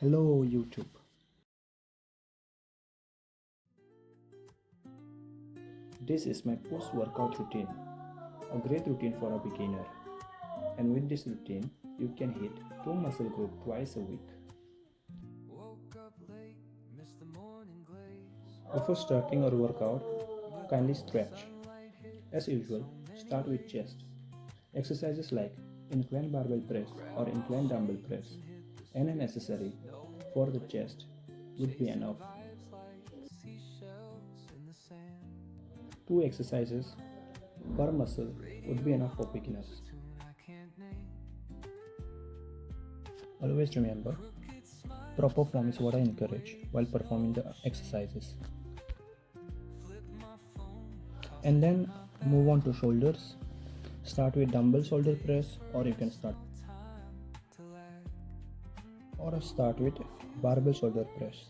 Hello YouTube. This is my post-workout routine, a great routine for a beginner. And with this routine, you can hit 2 muscle groups twice a week. Before starting your workout, kindly stretch. As usual, start with chest. Exercises like incline barbell press or incline dumbbell press and an accessory for the chest would be enough. 2 exercises per muscle would be enough for beginners. Always remember, proper form is what I encourage while performing the exercises. And then move on to shoulders. Start with dumbbell shoulder press, or you can start with barbell shoulder press.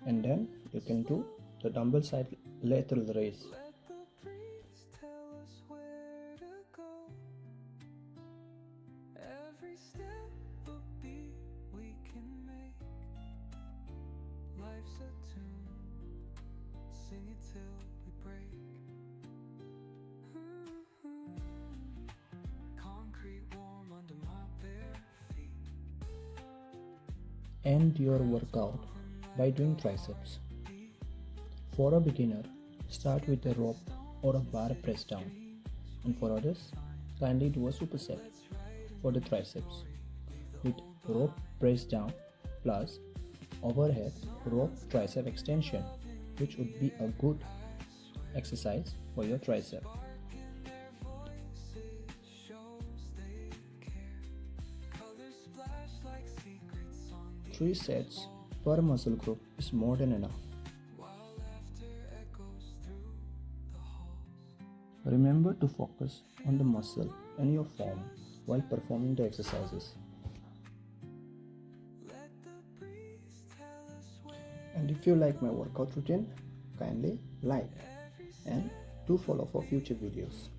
And then you can do the dumbbell side lateral raise. Every step a beat we can make. Life's a tune, sing it till we break. Concrete warm under my bare feet. End your workout by doing triceps. For a beginner, start with a rope or a bar press down, and for others, kindly do a superset for the triceps with rope press down plus overhead rope tricep extension, which would be a good exercise for your tricep. Three sets per muscle group is more than enough. Remember to focus on the muscle and your form while performing the exercises. And if you like my workout routine, kindly like and do follow for future videos.